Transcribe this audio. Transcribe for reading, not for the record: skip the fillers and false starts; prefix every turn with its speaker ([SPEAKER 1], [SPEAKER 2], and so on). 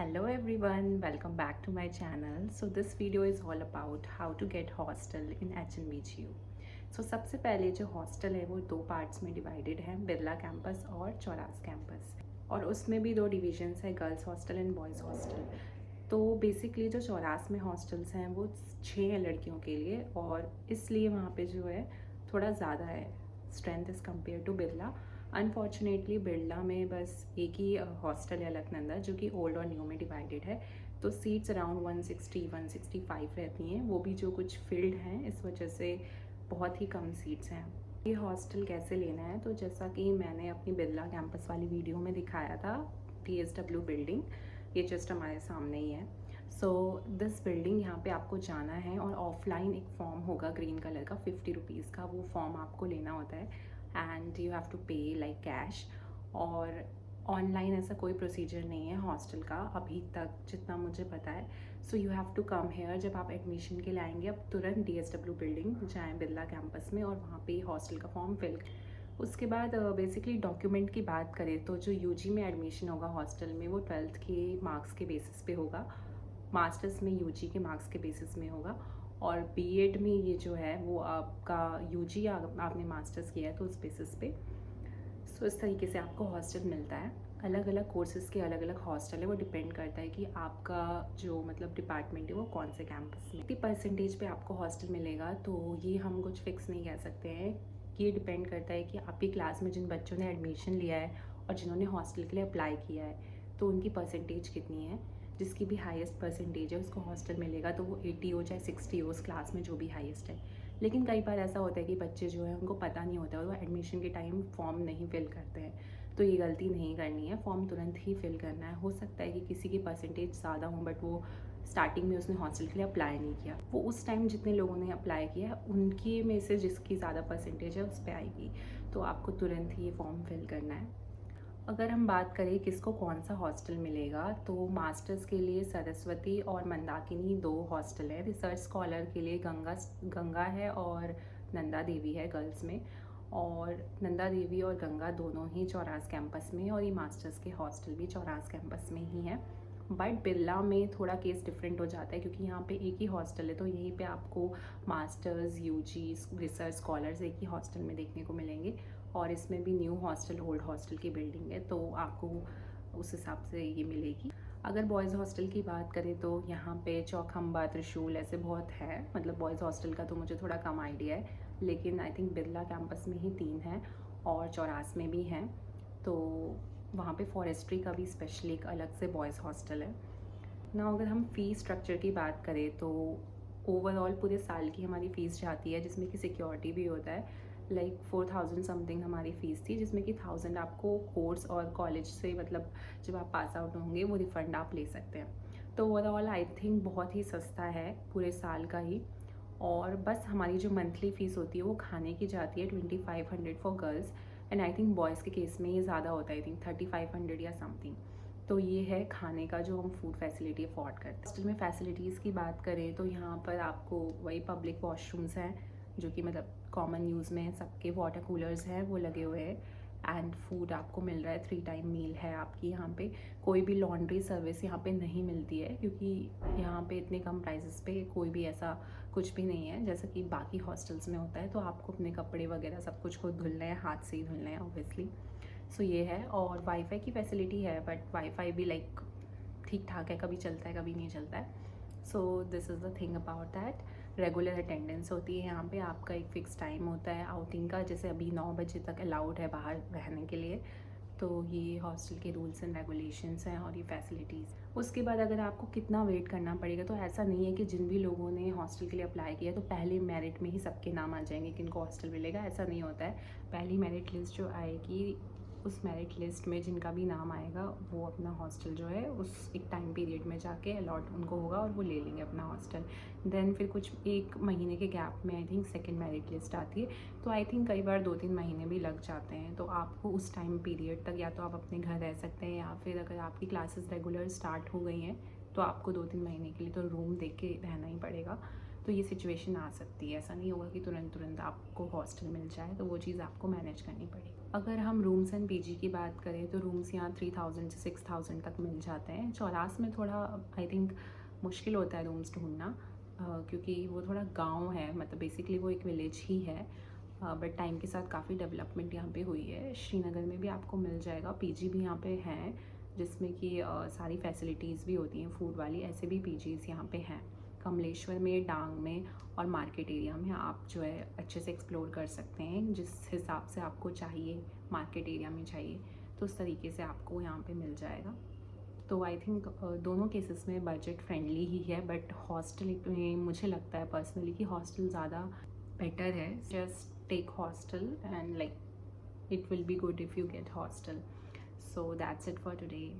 [SPEAKER 1] Hello everyone, welcome back to my channel. So this video is all about how to get hostel in HNBGU. So सबसे पहले जो hostel है वो दो parts में divided है, बिरला कैंपस और चौरास कैंपस, और उसमें भी दो डिविजन्स है, girls hostel and boys hostel. तो बेसिकली जो चौरास में हॉस्टल्स हैं वो 6 हैं लड़कियों के लिए, और इसलिए वहाँ पे जो है थोड़ा ज़्यादा है strength as compare to Birla. Unfortunately Birla में बस एक ही हॉस्टल है अलकनंदा, जो कि ओल्ड और न्यू में डिवाइडेड है। तो सीट्स अराउंड 160-165 रहती हैं, वो भी जो कुछ फील्ड हैं, इस वजह से बहुत ही कम सीट्स हैं। ये हॉस्टल कैसे लेना है, तो जैसा कि मैंने अपनी बिरला कैंपस वाली वीडियो में दिखाया था, TSW बिल्डिंग ये जस्ट हमारे सामने ही है। सो दिस बिल्डिंग, यहाँ पे आपको जाना है और ऑफलाइन एक फॉर्म होगा ग्रीन कलर का 50 रुपीज़ का, वो फॉर्म आपको लेना होता है एंड यू हैव टू पे लाइक कैश। और ऑनलाइन ऐसा कोई प्रोसीजर नहीं है हॉस्टल का अभी तक जितना मुझे पता है। So you have to come here, जब आप एडमिशन के लिए आएंगे अब तुरंत DSW बिल्डिंग जाएँ बिरला कैंपस में और वहाँ पे हॉस्टल का फॉर्म फिल। उसके बाद बेसिकली डॉक्यूमेंट की बात करें तो जो UG में एडमिशन होगा हॉस्टल में वो 12th के मार्क्स के बेसिस पे होगा, मास्टर्स में UG के मार्क्स के बेसिस में होगा, और BEd में ये जो है वो आपका UG या आपने मास्टर्स किया है तो उस बेसिस पे। सो इस तरीके से आपको हॉस्टल मिलता है। अलग अलग कोर्सेज़ के अलग अलग हॉस्टल है, वो डिपेंड करता है कि आपका जो मतलब डिपार्टमेंट है वो कौन से कैंपस में। 50% पे आपको हॉस्टल मिलेगा, तो ये हम कुछ फिक्स नहीं कह सकते हैं। ये डिपेंड करता है कि आपकी क्लास में जिन बच्चों ने एडमिशन लिया है और जिन्होंने हॉस्टल के लिए अप्लाई किया है तो उनकी परसेंटेज कितनी है। जिसकी भी हाईएस्ट परसेंटेज है उसको हॉस्टल मिलेगा, तो वो 80 हो चाहे 60 हो, उस क्लास में जो भी हाईएस्ट है। लेकिन कई बार ऐसा होता है कि बच्चे जो है उनको पता नहीं होता है और वो एडमिशन के टाइम फॉर्म नहीं फिल करते हैं, तो ये गलती नहीं करनी है, फॉर्म तुरंत ही फिल करना है। हो सकता है कि किसी की परसेंटेज ज़्यादा हो बट वो स्टार्टिंग में उसने हॉस्टल के लिए अप्लाई नहीं किया, वो उस टाइम जितने लोगों ने अप्लाई किया है उनकी में से जिसकी ज़्यादा परसेंटेज है उस पर आएगी, तो आपको तुरंत ही ये फॉर्म फिल करना है। अगर हम बात करें किसको कौन सा हॉस्टल मिलेगा, तो मास्टर्स के लिए सरस्वती और मंदाकिनी दो हॉस्टल है। रिसर्च स्कॉलर के लिए गंगा है और नंदा देवी है गर्ल्स में, और नंदा देवी और गंगा दोनों ही चौरास कैंपस में, और ये मास्टर्स के हॉस्टल भी चौरास कैंपस में ही है। बट बिरला में थोड़ा केस डिफरेंट हो जाता है क्योंकि यहाँ पे एक ही हॉस्टल है, तो यहीं पे आपको मास्टर्स UG रिसर्च स्कॉलर्स एक ही हॉस्टल में देखने को मिलेंगे, और इसमें भी न्यू हॉस्टल ओल्ड हॉस्टल की बिल्डिंग है, तो आपको उस हिसाब से ये मिलेगी। अगर बॉयज़ हॉस्टल की बात करें तो यहाँ पे चौखंबा, त्रिशूल ऐसे बहुत है, मतलब बॉयज़ हॉस्टल का तो मुझे थोड़ा कम आइडिया है, लेकिन आई थिंक बिरला कैंपस में ही 3 हैं और चौरास में भी हैं। तो वहाँ पे फॉरेस्ट्री का भी स्पेशली एक अलग से बॉयज़ हॉस्टल है ना। अगर हम फ़ीस स्ट्रक्चर की बात करें तो ओवरऑल पूरे साल की हमारी फ़ीस जाती है, जिसमें कि सिक्योरिटी भी होता है, लाइक 4000 समथिंग हमारी फ़ीस थी, जिसमें कि 1000 आपको कोर्स और कॉलेज से मतलब जब आप पास आउट होंगे वो रिफ़ंड आप ले सकते हैं। तो ओवरऑल आई थिंक बहुत ही सस्ता है पूरे साल का ही। और बस हमारी जो मंथली फ़ीस होती है वो खाने की जाती है 2500 for girls, and I think boys के केस में ये ज़्यादा होता है, आई थिंक 3500 या समथिंग। तो ये है खाने का जो हम फूड फैसिलिटी अफोर्ड करते हैं। हॉस्टल में फैसिलिटीज़ की बात करें तो यहाँ पर आपको वही पब्लिक वॉशरूम्स हैं जो कि मतलब कॉमन यूज़ में सबके, वाटर कूलर्स हैं वो लगे हुए हैं, एंड फूड आपको मिल रहा है, 3 टाइम मील है आपकी यहाँ पे। कोई भी लॉन्ड्री सर्विस यहाँ पे नहीं मिलती है क्योंकि यहाँ पे इतने कम प्राइसेस पे कोई भी ऐसा कुछ भी नहीं है जैसा कि बाकी हॉस्टल्स में होता है, तो आपको अपने कपड़े वगैरह सब कुछ खुद धुलना है, हाथ से ही धुलना है ऑब्वियसली। सो ये है, और वाईफाई की फैसिलिटी है बट वाईफाई भी लाइक ठीक ठाक है, कभी चलता है कभी नहीं चलता है। So this is the thing about that. Regular attendance होती है यहाँ पे, आपका एक फ़िक्स टाइम होता है आउटिंग का, जैसे अभी 9 बजे तक अलाउड है बाहर रहने के लिए। तो ये हॉस्टल के रूल्स एंड रेगुलेशंस हैं और ये फैसिलिटीज़। उसके बाद अगर आपको कितना वेट करना पड़ेगा, तो ऐसा नहीं है कि जिन भी लोगों ने हॉस्टल के लिए अप्लाई किया तो पहले मेरिट में ही सबके नाम आ जाएंगे कि इनको हॉस्टल मिलेगा, ऐसा नहीं होता है। पहली मेरिट लिस्ट जो आएगी उस मेरिट लिस्ट में जिनका भी नाम आएगा वो अपना हॉस्टल जो है उस एक टाइम पीरियड में जाके अलॉट उनको होगा और वो ले लेंगे अपना हॉस्टल। देन फिर कुछ 1 महीने के गैप में I think second merit list आती है, तो आई थिंक कई बार 2-3 महीने भी लग जाते हैं। तो आपको उस टाइम पीरियड तक या तो आप अपने घर रह सकते हैं, या फिर अगर आपकी क्लासेस रेगुलर स्टार्ट हो गई हैं तो आपको 2-3 महीने के लिए तो रूम देख के रहना ही पड़ेगा। तो ये सिचुएशन आ सकती है। ऐसा नहीं होगा कि तुरंत आपको हॉस्टल मिल जाए, तो वो चीज़ आपको मैनेज करनी पड़ेगी। अगर हम रूम्स एंड पीजी की बात करें तो रूम्स यहाँ 3000 से 6000 तक मिल जाते हैं। चौरास में थोड़ा आई थिंक मुश्किल होता है रूम्स ढूंढना, क्योंकि वो थोड़ा गांव है, मतलब बेसिकली वो एक विलेज ही है। बट टाइम के साथ काफ़ी डेवलपमेंट यहाँ पे हुई है। श्रीनगर में भी आपको मिल जाएगा, पीजी भी यहाँ पे हैं जिसमें कि सारी फैसिलिटीज़ भी होती हैं फूड वाली। ऐसे भी पीजीज़ यहाँ पे हैं कमलेश्वर में, डांग में और मार्केट एरिया में। आप जो है अच्छे से एक्सप्लोर कर सकते हैं, जिस हिसाब से आपको चाहिए, मार्केट एरिया में चाहिए तो उस तरीके से आपको यहाँ पे मिल जाएगा। तो आई थिंक दोनों केसेस में बजट फ्रेंडली ही है, बट हॉस्टल में मुझे लगता है पर्सनली कि हॉस्टल ज़्यादा बेटर है। Just take hostel and like it will be good if you get hostel. So that's it for today.